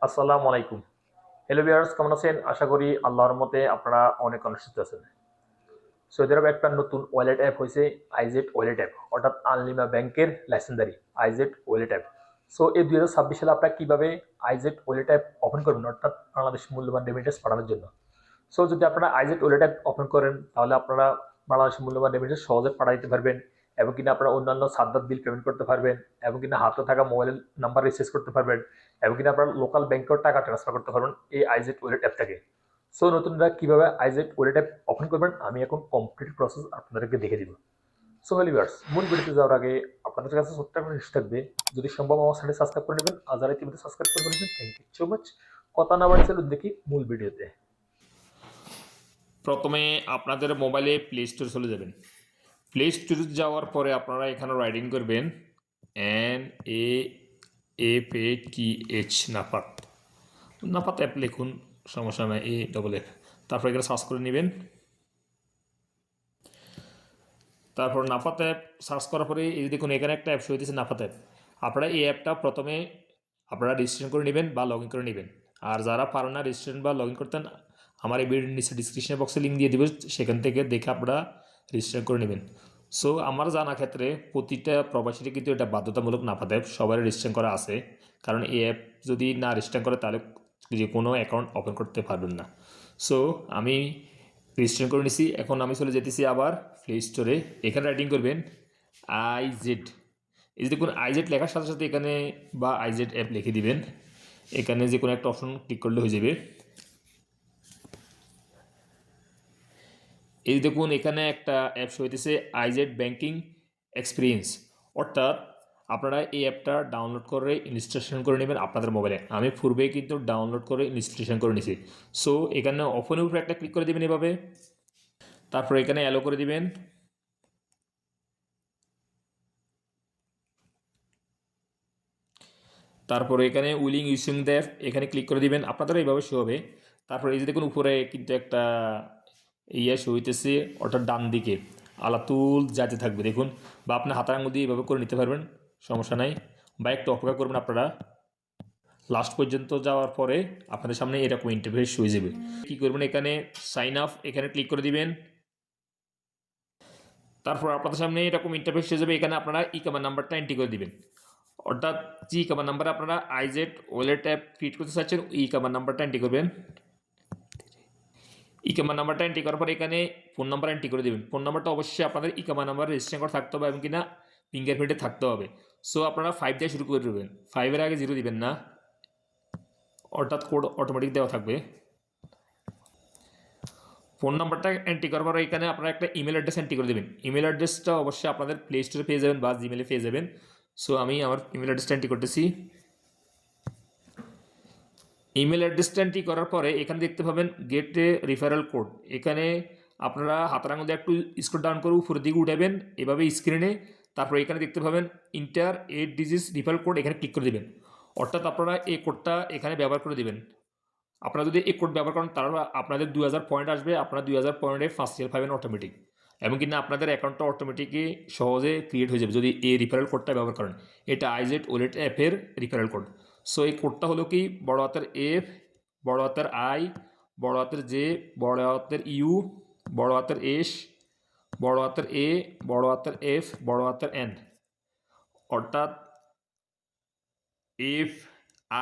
আসসালামু আলাইকুম। Hello viewers, কেমন আছেন? আশা করি আল্লাহর রহমতে আপনারা অনেক সুস্থ আছেন। সৌদি আরবে একটা নতুন ওয়ালেট অ্যাপ হয়েছে, আইজেড ওয়ালেট অ্যাপ, অর্থাৎ আনলিমা ব্যাংকের লাইসেন্সধারী আইজেড ওয়ালেট অ্যাপ। সো এই 2026 সালে আপনারা কিভাবে আইজেড ওয়ালেট অ্যাপ ওপেন করবেন, অর্থাৎ বাংলাদেশ মূল্যবান রেমিটেন্স পাঠানোর জন্য। সো যদি আপনারা আইজেড ওয়ালেট অ্যাপ ওপেন করেন, তাহলে আপনারা বাংলাদেশ মূল্যবান রেমিটেন্স সহজে পাঠাইতে পারবেন, এবং কিনা আপনারা অন্যান্য সাদ্দাত বিল পেমেন্ট করতে পারবেন, এবং কিনা হাতে থাকা মোবাইল নাম্বার রিচার্জ করতে পারবেন, এবং কিনা আপনারা লোকাল ব্যাংকেও টাকা ট্রান্সফার করতে পারবেন এই আইজেড ওয়ালেট অ্যাপ থেকে। সো নতুনরা কিভাবে আইজেড ওয়ালেট অ্যাপ ওপেন করবেন, আমি এখন কমপ্লিট প্রসেস আপনাদেরকে দেখে দিব। সো ভিউয়ার্স, মূল ভিডিওতে যাওয়ার আগে আপনাদের কাছে ছোট্ট একটা রিকোয়েস্ট থাকবে, যদি সম্ভব আমার চ্যানেল সাবস্ক্রাইব করে নেবেন, আর যারা ইতিমধ্যে সাবস্ক্রাইব করে নেবেন, থ্যাংক ইউ সো মাচ। কথা না বাড়িয়ে চলুন দেখি মূল ভিডিওতে। প্রথমে আপনাদের মোবাইলে প্লে স্টোর চলে যাবেন। প্লে স্টোরে যাওয়ার পরে আপনারা এখানে রাইটিং করবেন NAFATH, নাফাত। নাফাত অ্যাপ লিখুন, সমস্যা নাই, AFF। তারপর এখানে সার্চ করে নেবেন। তারপর নাফাত অ্যাপ সার্চ করার পরে এই দেখুন এখানে একটা অ্যাপ শো হইতেছে নাফাত অ্যাপ। আপনারা এই অ্যাপটা প্রথমে আপনারা রেজিস্ট্রেশন করে নেবেন বা লগ ইন করে নেবেন। আর যারা পারেন না রেজিস্ট্রেশন বা লগ ইন করতেন, আমার এই ভিডিওর নিচে ডিসক্রিপশন বক্সে লিঙ্ক দিয়ে দেবে, সেখান থেকে দেখে আপনারা রেজিস্ট্রেশন করে নেবেন। সো আমার জানা ক্ষেত্রে প্রতিটা প্রবাসীর কিন্তু এটা বাধ্যতামূলক নাফাত অ্যাপ সবাই রেজিস্ট্রেশন করা আছে, কারণ এই অ্যাপ যদি না রেজিস্ট্রেশন করে তাহলে যে কোনো অ্যাকাউন্ট ওপেন করতে পারবেন না। সো আমি রেজিস্ট্রেশন করে নিছি। এখন আমি চলে যেতেছি আবার প্লে স্টোরে। এখানে রাইটিং করবেন আইজেড। এই যে দেখুন আইজেড লেখার সাথে সাথে এখানে বা আইজেড অ্যাপ লিখে দিবেন। এখানে যে কোনো একটা অপশন ক্লিক করলে হয়ে যাবে। এই দেখুন এখানে একটা অ্যাপস হইতেছে আইজেড ব্যাংকিং এক্সপিরিয়েন্স, অর্থাৎ আপনারা এই অ্যাপটা ডাউনলোড করে ইনস্টলেশন করে নেবেন আপনাদের মোবাইলে। আমি পূর্বেই কিন্তু ডাউনলোড করে ইনস্টলেশন করে নিছি। সো এখানে ওপেনের উপরে একটা ক্লিক করে দেবেন এভাবে। তারপর এখানে অ্যালো করে দিবেন। তারপর এখানে উইলিং ইউজিং দ্য অ্যাপ এখানে ক্লিক করে দিবেন, আপনাদের এইভাবে শো হবে। তারপর এই যে দেখুন উপরে কিন্তু একটা শো হইতেছে, অর্থাৎ ডান দিকে আলাতুল যাতে থাকবে দেখুন, বা আপনার হাতের আঙুল দিয়ে এইভাবে করে নিতে পারবেন, সমস্যা নাই। বা একটু অপেক্ষা করবেন আপনারা, লাস্ট পর্যন্ত যাওয়ার পরে আপনাদের সামনে এরকম ইন্টারফেস হয়ে যাবে। কী করবেন, এখানে সাইন আপ এখানে ক্লিক করে দিবেন। তারপর আপনাদের সামনে এরকম ইন্টারফেস হয়ে যাবে। এখানে আপনারা ইকামা নাম্বারটা এন্ট্রি করে দিবেন, অর্থাৎ যে ইকামা নাম্বার আপনারা আইজেড ওয়ালেট অ্যাপ ক্রিয়েট করতে চাচ্ছেন ওই ইকামা নাম্বারটা এন্ট্রি করবেন। ইকামা নাম্বারটা এন্ট্রি করার পরে এখানে ফোন নাম্বার এন্ট্রি করে দেবেন। ফোন নাম্বারটা অবশ্যই আপনাদের ইকামা নাম্বার রেজিস্ট্রেশন করা থাকতে হবে এবং কিনা ফিঙ্গারপ্রিন্টে থাকতে হবে। সো আপনারা 5 দিয়ে শুরু করে দেবেন, 5-এর আগে 0 দিবেন না, অর্থাৎ কোড অটোমেটিক দেওয়া থাকবে। ফোন নাম্বারটা এন্ট্রি করার পরে এখানে আপনারা একটা ইমেল অ্যাড্রেস এন্ট্রি করে দেবেন। ইমেল অ্যাড্রেসটা অবশ্যই আপনাদের প্লে স্টোরে পেয়ে যাবেন বা জিমেলে পেয়ে যাবেন। সো আমি আমার ইমেল অ্যাড্রেসটা এন্ট্রি করতেছি। ইমেল অ্যাড্রেসটা এন্ট্রি করার পরে এখানে দেখতে পাবেন গেট এ রিফারেল কোড। এখানে আপনারা হাতের আঙুল দিয়ে একটু স্ক্রল ডাউন করে উপরের দিকে উঠাবেন এভাবে স্ক্রিনে। তারপরে এখানে দেখতে পাবেন ইন্টার 8 ডিজিট রিফারেল কোড, এখানে ক্লিক করে দেবেন। অর্থাৎ আপনারা এই কোডটা এখানে ব্যবহার করে দেবেন। আপনারা যদি এই কোড ব্যবহার করেন তাহলে আপনাদের 2000 পয়েন্ট আসবে, আপনারা 2000 পয়েন্টে ফার্স্ট ইয়ার পাবেন অটোমেটিক, এবং কিনা আপনাদের অ্যাকাউন্টটা অটোমেটিকই সহজে ক্রিয়েট হয়ে যাবে যদি এই রিফারেল কোডটা ব্যবহার করেন। এটা আইজেড ওয়ালেট অ্যাপের রিফারেল কোড। সো এই কোডটা হলো কি, বড় হাতের এফ, বড় হাতের আই, বড় হাতের জে, বড় হাতের ইউ, বড় হাতের এস, বড় হাতের এ, বড় হাতের এফ, বড় হাতের এন, অর্থাৎ F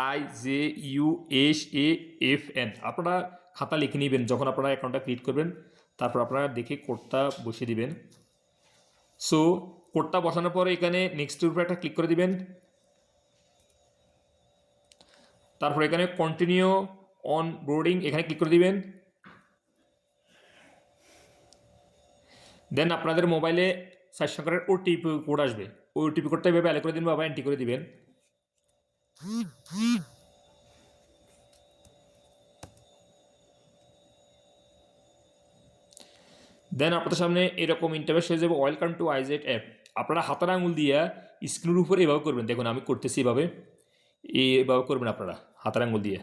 I J U S A F N. আপনারা খাতা লিখে নেবেন যখন আপনারা অ্যাকাউন্টটা ক্রিয়েট করবেন। তারপর আপনারা দেখে কোডটা বসিয়ে দিবেন। সো কোডটা বসানোর পরে এখানে নেক্সটের উপরে একটা ক্লিক করে দিবেন। তারপর এখানে কন্টিনিউ অন বোর্ডিং এখানে ক্লিক করে দিবেন। দেন আপনাদের মোবাইলে 4 সংখ্যার ওটিপি কোড আসবে, ওই ওটিপি কোডটা এভাবে অ্যালো করে দিন বা এন্ট্রি করে দিবেন। দেন আপনাদের সামনে এরকম ইন্টারফেস হয়ে যাবে, ওয়েলকাম টু আইজেড অ্যাপ। আপনারা হাতের আঙুল দিয়ে স্ক্রিনের উপরে এভাবে করবেন, দেখুন আমি করতেছি এভাবে, এইভাবে করবেন আপনারা হাতের আঙুল দিয়ে,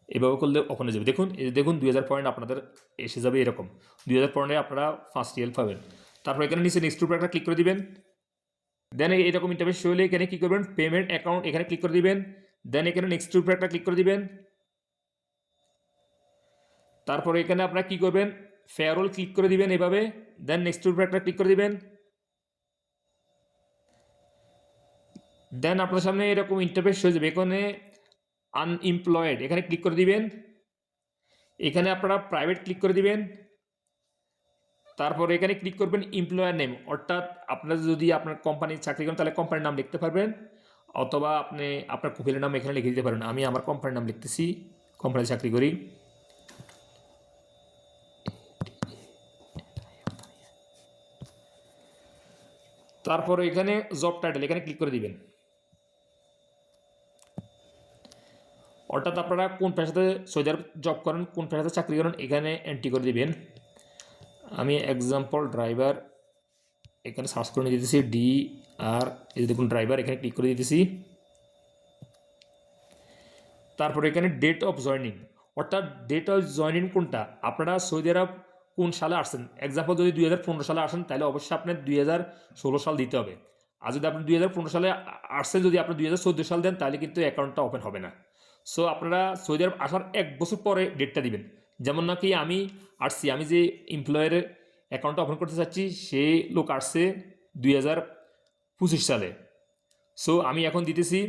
এভাবে করলে ওখানে যাবে। দেখুন এই দেখুন 2000 পয়েন্ট আপনাদের এসে যাবে এরকম। 2000 পয়েন্টে আপনারা ফার্স্ট ইয়ার পাবেন। তারপর এখানে নিচে নেক্সট উপরে একটা ক্লিক করে দিবেন। দেন এরকম ইন্টারফেস হলে এখানে কী করবেন, পেমেন্ট অ্যাকাউন্ট এখানে ক্লিক করে দিবেন। দেন এখানে নেক্সট উপরে একটা ক্লিক করে দিবেন। তারপরে এখানে আপনারা কি করবেন, ফেয়ারওয়েল ক্লিক করে দিবেন এভাবে, দেন নেক্সট উপরে একটা ক্লিক করে দিবেন। দেন আপনার সামনে এরকম ইন্টারফেস হয়ে যাবে, এখানে আনএমপ্লয়েড এখানে ক্লিক করে দিবেন। এখানে আপনারা প্রাইভেট ক্লিক করে দিবেন। তারপর এখানে ক্লিক করবেন এমপ্লয়ার নেম, অর্থাৎ আপনার যদি আপনার কোম্পানির চাকরি করেন তাহলে কোম্পানির নাম লিখতে পারবেন, অথবা আপনি আপনার কপিলের নাম এখানে লিখে দিতে পারেন। আমি আমার কোম্পানির নাম লিখতেছি, কোম্পানিতে চাকরি করি। তারপর এখানে জব টাইটেল এখানে ক্লিক করে দিবেন, অর্থাৎ আপনারা কোন পেশাতে সৌদি আরব জব করেন, কোন পেশাতে চাকরি করেন এখানে এন্ট্রি করে দিবেন। আমি এক্সাম্পল ড্রাইভার এখানে সার্চ করে নিয়ে দিতেছি, ডি আর এই দেখুন ড্রাইভার, এখানে ক্লিক করে দিতেছি। তারপর এখানে ডেট অফ জয়নিং, অর্থাৎ ডেট অফ জয়নিং কোনটা, আপনারা সৌদি আরব কোন সালে আসছেন। এক্সাম্পল যদি 2015 সালে আসেন তাহলে অবশ্যই আপনার 2016 সাল দিতে হবে। আর যদি আপনি 2015 সালে আসছেন, যদি আপনি 2014 সাল দেন তাহলে কিন্তু অ্যাকাউন্টটা ওপেন হবে না। সো আপনারা সৌদি আরব আসার 1 বছর পরে ডেটটা দিবেন। যেমন নাকি আমি আসছি, আমি যে এমপ্লয়ের অ্যাকাউন্টটা ওপেন করতে চাচ্ছি সে লোক আসছে 2025 সালে। সো আমি এখন দিতেছি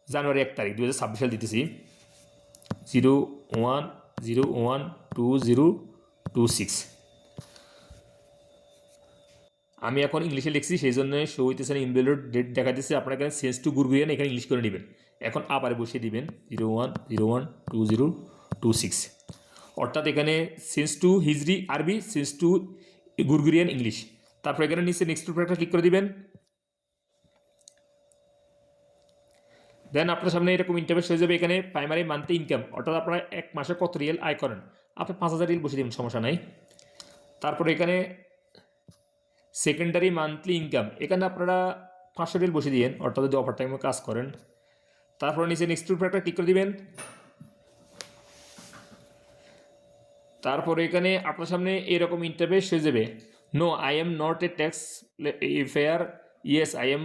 জানুয়ারি 1 তারিখ 2026 সাল দিতেছি, 01/01/2026। আমি এখন ইংলিশে লিখছি সেই জন্য শো হইতেছে না, ইনভ্যালিড ডেট দেখা দিচ্ছে। আপনার এখানে চেঞ্জ টু গুরগুরিয়ান এখানে ইংলিশ করে নেবেন। এখন আবার বসিয়ে দিবেন 01/01/2026, অর্থাৎ এখানে চেঞ্জ টু হিজরি আরবি, চেঞ্জ টু গুরগুরিয়ান ইংলিশ। তারপর এখানে নিচে নেক্সট উপরে একটা ক্লিক করে দিবেন। দেন আপনার সামনে এরকম ইন্টারফেস হয়ে যাবে। এখানে প্রাইমারি মান্থলি ইনকাম, অর্থাৎ আপনারা 1 মাসে কত রিয়েল আয় করেন, আপনি 5,000 রিয়েল বসে দেবেন, সমস্যা নাই। তারপরে এখানে সেকেন্ডারি মান্থলি ইনকাম, এখানে আপনারা 500 রিয়েল বসে দিয়েন, অর্থাৎ যদি ওভার টাইমে কাজ করেন। তারপরে নিচে নেক্সট উপরে একটা ক্লিক করে দিবেন। তারপরে এখানে আপনার সামনে এরকম ইন্টারফেস হয়ে যাবে, no I am not a tax payer, yes I am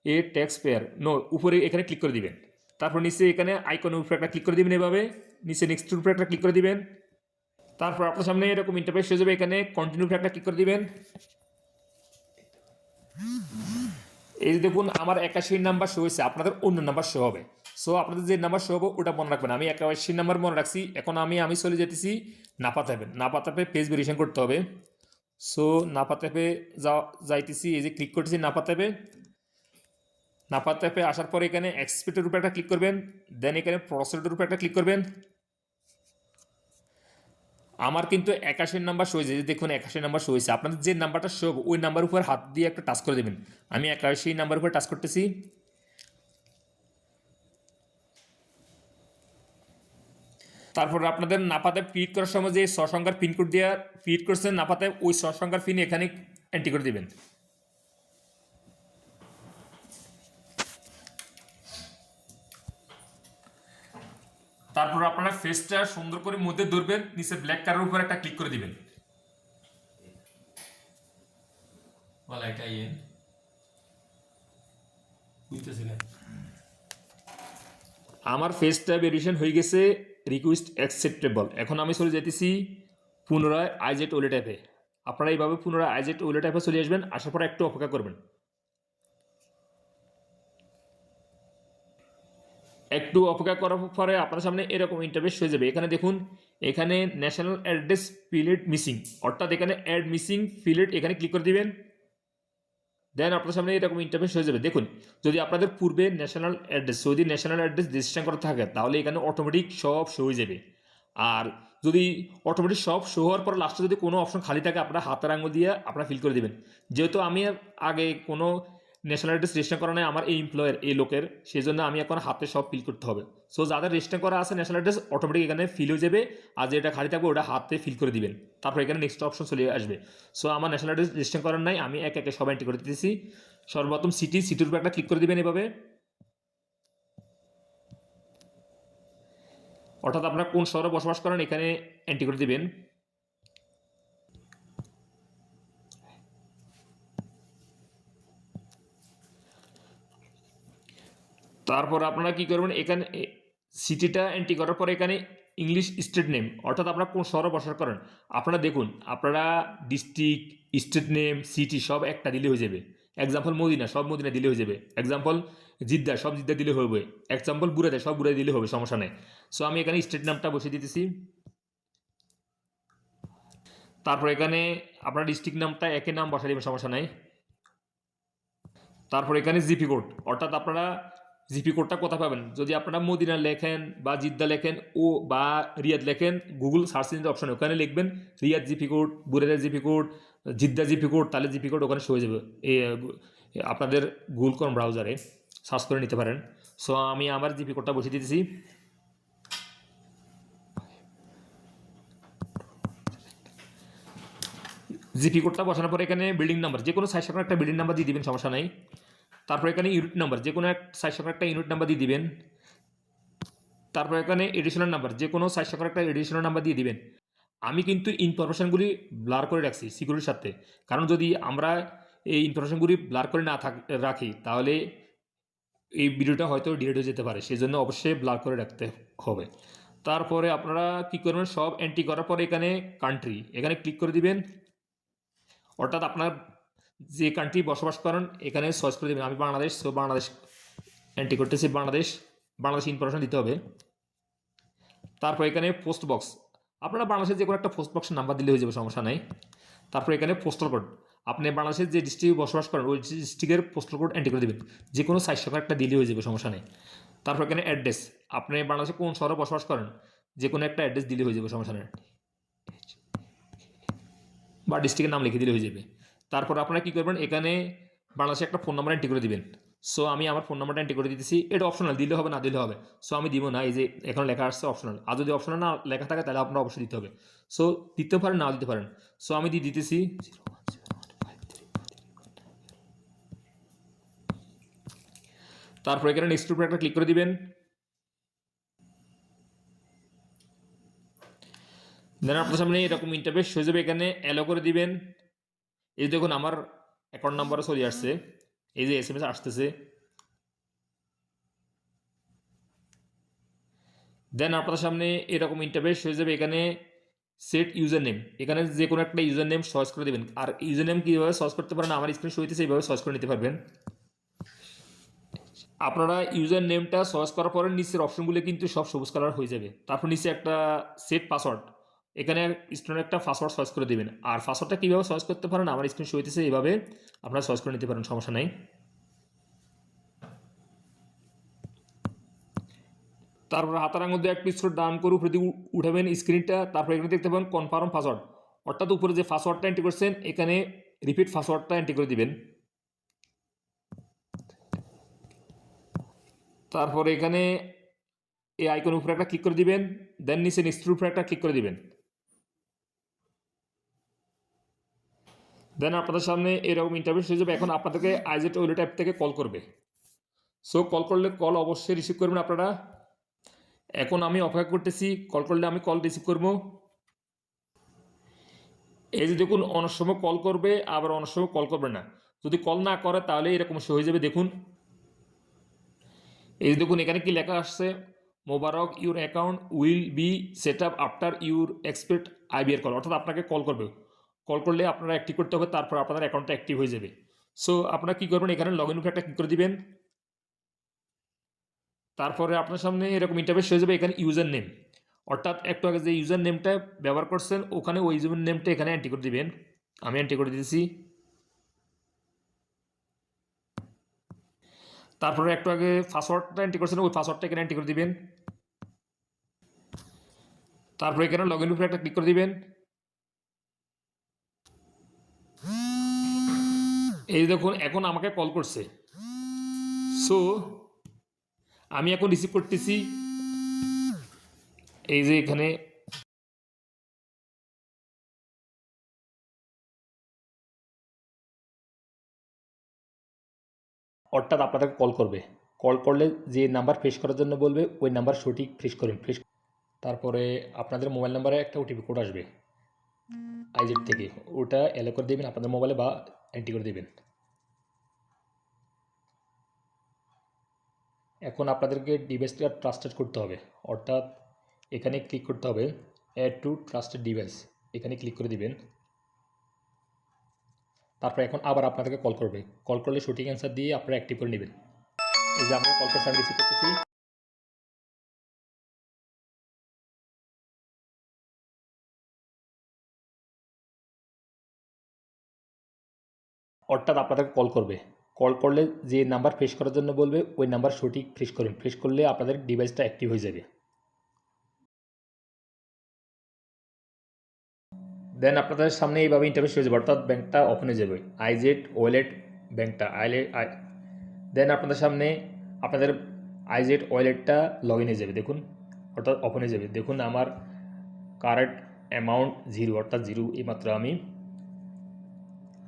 a tax payer, no, উপরে এখানে ক্লিক করে দিবেন। তারপর নিচে এখানে আইকনের উপরে একটা ক্লিক করে দিবেন এভাবে, নিচে নেক্সট উপরে একটা ক্লিক করে দিবেন। তারপর আপনার সামনে এরকম ইন্টারফেস হয়ে যাবে, এখানে কন্টিনিউ উপরে একটা ক্লিক করে দিবেন। এই যে দেখুন আমার 81 নাম্বার শো হয়েছে, আপনাদের অন্য নাম্বার শো হবে। সো আপনাদের যে নাম্বার শো হবে ওটা মনে রাখবেন। আমি 81 নাম্বার মনে রাখছি। এখন আমি চলে যেতেছি নাপাত অ্যাপে। নাপাত অ্যাপে পেজ ভেরিফিকেশন করতে হবে। সো নাপাত অ্যাপে যাইতেছি, এই যে ক্লিক করতেছি নাপাত অ্যাপে। নাপাত অ্যাপে আসার পরে এখানে এক্সপেক্টের উপরে একটা ক্লিক করবেন, দেন এখানে প্রসেসের উপরে একটা ক্লিক করবেন। আমার কিন্তু 81 নাম্বার শো হয়েছে, দেখুন 81 নাম্বার শো হয়েছে। আপনাদের যে নাম্বারটা শো হবে ওই নাম্বার উপর হাত দিয়ে একটা টাচ করে দেবেন। আমি 81 নাম্বার উপর টাচ করতেছি। তারপর আপনাদের নাপাতে পিট করার সময় যে সংখ্যার পিনকোড দিয়ে পিট করছেন নাপাতে, ওই সংখ্যার পিন এখানে এন্ট্রি করে দিবেন। তারপর আপনারা ফেসটা সুন্দর করে মধ্যে ধরবেন, নিচে ব্ল্যাক কালারের উপর একটা ক্লিক করে দিবেন। আমার ফেসটা ভেরিফিকেশন হয়ে গেছে, রিকোয়েস্ট অ্যাকসেপ্টেবল। এখন আমি চলে যেতেছি পুনরায় আইজেট ওয়ালেট অ্যাপে। আপনারা এইভাবে পুনরায় আইজেট ওয়ালেট অ্যাপে চলে আসবেন, আসার পর একটু অপেক্ষা করবেন। একটু অপেক্ষা করার পরে আপনার সামনে এরকম ইন্টারফেস হয়ে যাবে। এখানে দেখুন, এখানে ন্যাশনাল অ্যাড্রেস ফিল্ড মিসিং, অর্থাৎ এখানে অ্যাড মিসিং ফিল্ড এখানে ক্লিক করে দিবেন। দেন আপনার সামনে এরকম ইন্টারফেস হয়ে যাবে। দেখুন, যদি আপনাদের পূর্বে national address Saudi national address registration করা থাকে তাহলে এখানে অটোমেটিক সব শো হয়ে যাবে। আর যদি অটোমেটিক সব শো হওয়ার পর লাস্টে যদি কোনো অপশন খালি থাকে আপনারা হাতের আঙুল দিয়ে আপনারা ফিল করে দেবেন। যেহেতু আমি আগে কোনো ন্যাশনাল অ্যাড্রেস রেজিস্ট্রেশন করা নেই আমার এই এমপ্লয়ের এই লোকের, সেই জন্য আমি এখন হাতে সব ফিল করতে হবে। সো যাদের রেজিস্ট্রেশন করা আছে ন্যাশনাল অ্যাড্রেস অটোমেটিক এখানে ফিল হয়ে যাবে, আর যেটা খালি থাকবে ওটা হাতে ফিল করে দিবেন। তারপর এখানে নেক্সট অপশন চলে আসবে। সো আমার ন্যাশনাল অ্যাড্রেস রেজিস্ট্রেশন করার নাই, আমি একে একে সব এন্ট্রি করে দিতেছি। সর্বপ্রথম সিটির উপর একটা ক্লিক করে দিবেন এভাবে, অর্থাৎ আপনারা কোন শহরে বসবাস করেন এখানে এন্ট্রি করে দিবেন। তারপর আপনারা কি করবেন, এখানে সিটিটা এন্ট্রি করার পরে এখানে ইংলিশ স্টেট নেম, অর্থাৎ আপনারা কোন শহরে বসবাস করেন। আপনারা দেখুন, আপনারা ডিস্ট্রিক্ট, স্টেট নেম, সিটি সব একটা দিলে হয়ে যাবে। এক্সাম্পল মদিনা, সব মদিনা দিলে হয়ে যাবে। এক্সাম্পল জিদ্দা, সব জিদ্দা দিলে হবে। এক্সাম্পল বুরাদা, সব বুরাদা দিলে হবে, সমস্যা নেই। সো আমি এখানে স্টেট নামটা বসিয়ে দিতেছি। তারপর এখানে আপনার ডিস্ট্রিক্ট নামটা একই নাম বসাই দেবেন, সমস্যা নাই। তারপর এখানে জিপি কোড, অর্থাৎ আপনারা জিপি কোডটা কোথায় পাবেন। যদি আপনারা মদিনা লেখেন বা জিদ্দা লেখেন ও বা রিয়াদ লেখেন, গুগল সার্চ ইঞ্জিন অপশনে ওখানে লিখবেন Riyadh GP code, Buraidah GP code, Jeddah GP code, তাহলে জিপি কোড ওখানে শো হয়ে যাবে। আপনাদের গুগল কোন ব্রাউজারে সার্চ করে নিতে পারেন। সো আমি আমার জিপি কোডটা বসিয়ে দিতেছি। জিপি কোডটা বসানোর পরে এখানে বিল্ডিং নাম্বার, যে কোনো সাইজ সংখ্যার একটা বিল্ডিং নাম্বার দিয়ে দিবেন, সমস্যা নাই। তারপর এখানে ইউনিট নাম্বার, যে কোনো এক সাইজ সংখ্যার একটা ইউনিট নাম্বার দিয়ে দিবেন। তারপর এখানে এডিশনাল নাম্বার, যে কোনো সাইজ সংখ্যার একটা এডিশনাল নাম্বার দিয়ে দিবেন। আমি কিন্তু ইনফরমেশনগুলি ব্লার করে রাখছি সিকিউরিটির সাথে, কারণ যদি আমরা এই ইনফরমেশনগুলি ব্লার করে না রাখি, তাহলে এই ভিডিওটা হয়তো ডিলিট হয়ে যেতে পারে, সেই জন্য অবশ্যই ব্লার করে রাখতে হবে। তারপরে আপনারা কি করবেন, সব এন্ট্রি করার পরে এখানে কান্ট্রি, এখানে ক্লিক করে দিবেন। অর্থাৎ আপনার যে কান্ট্রি বসবাস করেন এখানে সার্চ করে দেবেন। আমি বাংলাদেশ, সো বাংলাদেশ এন্ট্রি করতেছি, বাংলাদেশ ইনফরমেশন দিতে হবে। তারপর এখানে পোস্ট বক্স, আপনারা বাংলাদেশের যে কোনো একটা পোস্ট বক্সের নাম্বার দিলে হয়ে যাবে, সমস্যা নাই। তারপর এখানে পোস্টাল কোড, আপনি বাংলাদেশের যে ডিস্ট্রিক্টে বসবাস করেন ওই ডিস্ট্রিক্টের পোস্টাল কোড এন্ট্রি করে দেবেন, যে কোনো সাইজ সংখ্যা একটা দিলে হয়ে যাবে, সমস্যা নেই। তারপর এখানে অ্যাড্রেস, আপনি বাংলাদেশে কোন শহরে বসবাস করেন যে কোনো একটা অ্যাড্রেস দিলে হয়ে যাবে, সমস্যা নেই, বা ডিস্ট্রিক্টের নাম লিখে দিলে হয়ে যাবে। তারপর আপনারা কী করবেন, এখানে বাংলাদেশে একটা ফোন নাম্বার এন্ট্রি করে দিবেন। সো আমি আমার ফোন নাম্বারটা এন্ট্রি করে দিতেছি। এটা অপশনাল, দিলে হবে না দিলে হবে। সো আমি দিব না, এই যে এখানে লেখা আসছে অপশনাল। আর যদি অপশনাল না লেখা থাকে তাহলে আপনারা অবশ্যই দিতে হবে। সো দিতে পারেন, নাও দিতে পারেন। সো আমি দিয়ে দিতেছি। তারপর এখানে নেক্সট উপরে একটা ক্লিক করে দিবেন। দেন আপনার সামনে এরকম ইন্টারফেস হয়ে যাবে, এখানে অ্যালো করে দিবেন। এই দেখুন আমার অ্যাকাউন্ট নাম্বারও চলে আসছে, এই যে SMS আসতেছে। দেন আপনাদের সামনে এরকম ইন্টারফেস হয়ে যাবে, এখানে সেট ইউজার নেম, এখানে যে কোনো একটা ইউজার নেম সার্চ করে দেবেন। আর ইউজার নেম কীভাবে সার্চ করতে পারেন, আমার স্ক্রিন শো হইতেছে, এইভাবে সার্চ করে নিতে পারবেন। আপনারা ইউজার নেমটা সার্চ করার পরে নিচের অপশনগুলো কিন্তু সব সবুজ কালার হয়ে যাবে। তারপর নিচে একটা সেট পাসওয়ার্ড, এখানে স্টুডেন্ট একটা পাসওয়ার্ড সার্চ করে দেবেন। আর পাসওয়ার্ডটা কীভাবে সার্চ করতে পারেন, আমার স্ক্রিন শো হইতেছে, এইভাবে আপনারা সার্চ করে নিতে পারেন, সমস্যা নাই। তারপর হাতের আঙুল দিয়ে একটু স্ক্রল ডাউন করে উপরে দিকে উঠাবেন স্ক্রিনটা। তারপর এখানে দেখতে পাবেন কনফার্ম পাসওয়ার্ড, অর্থাৎ উপরে যে পাসওয়ার্ডটা এন্ট্রি করছেন এখানে রিপিট পাসওয়ার্ডটা এন্ট্রি করে দিবেন। তারপর এখানে এই আইকন উপরে একটা ক্লিক করে দিবেন। দেন নিচে নেক্সটের উপরে একটা ক্লিক করে দিবেন। দেন আপনাদের সামনে এরকম ইন্টারভিউ হয়ে যাবে। এখন আপনাদেরকে আইজেট ওয়েলেট অ্যাপ থেকে কল করবে। সো কল করলে কল অবশ্যই রিসিভ করবেন আপনারা। এখন আমি অপেক্ষা করতেছি, কল করলে আমি কল রিসিভ করব। এই যে দেখুন, অনেক সময় কল করবে, আবার অনেক সময় কল করবে না। যদি কল না করে তাহলে এরকম শো হয়ে যাবে, দেখুন। এই যে দেখুন, এখানে কি লেখা আসছে, Mobarak your account will be set up after your expect IBR call, অর্থাৎ আপনাকে কল করবে। কল করলে আপনারা অ্যাক্টিভ করতে হবে, তারপর আপনাদের অ্যাকাউন্টটা অ্যাক্টিভ হয়ে যাবে। সো আপনারা কী করবেন, এখানে লগ ইন উপরে একটা ক্লিক করে দিবেন। তারপরে আপনার সামনে এরকম ইন্টারফেস হয়ে যাবে, এখানে ইউজার নেম, অর্থাৎ একটু আগে যে ইউজার নেমটা ব্যবহার করছেন ওখানে ওই ইউজার নেমটা এখানে এন্ট্রি করে দিবেন। আমি এন্ট্রি করে দিয়েছি। তারপরে একটু আগে পাসওয়ার্ডটা এন্ট্রি করছেন, ওই পাসওয়ার্ডটা এখানে এন্ট্রি করে দিবেন। তারপরে এখানে লগ ইন উপরে একটা ক্লিক করে দিবেন। এই দেখুন, এখন আমাকে কল করছে। সো আমি এখন রিসিভ করতেছি। এই যে এখানে অর্থাৎ আপনাদেরকে কল করবে। কল করলে যে নাম্বার ফ্রেশ করার জন্য বলবে ওই নাম্বার সঠিক ফ্রেশ করেন। তারপরে আপনাদের মোবাইল নাম্বারে একটা OTP কোড আসবে আইজেড থেকে, ওটা অ্যালো করে দেবেন আপনাদের মোবাইলে বা এন্ট্রি করে দেবেন। এখন আপনাদেরকে ডিভাইসটা ট্রাস্টেড করতে হবে, অর্থাৎ এখানে ক্লিক করতে হবে অ্যাড টু ট্রাস্টেড ডিভাইস, এখানে ক্লিক করে দিবেন। তারপর এখন আবার আপনাদেরকে কল করবে, কল করলে সঠিক অ্যান্সার দিয়ে আপনারা অ্যাক্টিভ করে নেবেন। এই যে আমরা কল করছি, আমি রিসিভ করতেছি। অর্থাৎ আপনাদেরকে কল করবে, কল করলে যে নাম্বার ফ্রেশ করার জন্য বলবে ওই নাম্বার সঠিক ফ্রেশ করুন, ফ্রেশ করলে আপনাদের ডিভাইসটা অ্যাক্টিভ হয়ে যাবে। দেন আপনাদের সামনে এইভাবে ইন্টারফেস হয়ে যাবে, অর্থাৎ ব্যাংকটা ওপেন হয়ে যাবে, আইজেড ওয়ালেট ব্যাংকটা দেন আপনাদের সামনে আপনাদের আইজেড ওয়ালেটটা লগ ইন হয়ে যাবে, দেখুন, অর্থাৎ ওপেন হয়ে যাবে। দেখুন আমার কারেন্ট অ্যামাউন্ট 0, অর্থাৎ 0 এইমাত্র আমি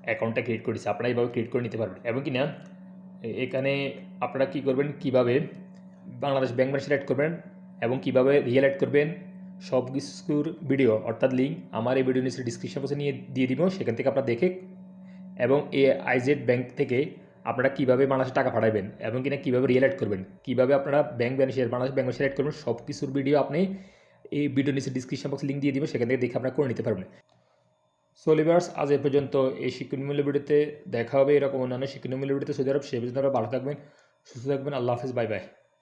অ্যাকাউন্টটা ক্রিয়েট করেছি। আপনারা এইভাবে ক্রিয়েট করে নিতে পারবেন। এবং কি না এখানে আপনারা কী করবেন, কীভাবে বাংলাদেশ ব্যাংক ব্যালেন্স অ্যাড করবেন এবং কীভাবে রিয়েল অ্যাড করবেন সব কিছুর ভিডিও, অর্থাৎ লিঙ্ক আমার এই ভিডিও নিচে ডিসক্রিপশন বক্সে নিয়ে দিয়ে দিব, সেখান থেকে আপনারা দেখে এবং এই আইজেড ব্যাংক থেকে আপনারা কীভাবে বাংলাদেশে টাকা পাঠাবেন এবং কিনা কীভাবে রিয়েল অ্যাড করবেন, কীভাবে আপনারা ব্যাংক ব্যালেন্সের বাংলাদেশ ব্যাংক ব্যালেন্স অ্যাড করবেন, সব কিছুর ভিডিও আপনি এই ভিডিও নিচে ডিসক্রিপশন বক্সে লিঙ্ক দিয়ে দিব, সেখান থেকে দেখে আপনারা করে নিতে পারবেন। সো লিভার্স, আজ এ পর্যন্ত। এই শিক্ষণমূল্য ভিডিওতে দেখা হবে এরকম অন্যান্য শিক্ষণমূল্য ভিডিওতে। সৌদি আরব, সে পর্যন্ত ভালো থাকবেন, সুস্থ থাকবেন। আল্লাহ হাফিজ, বাই বাই।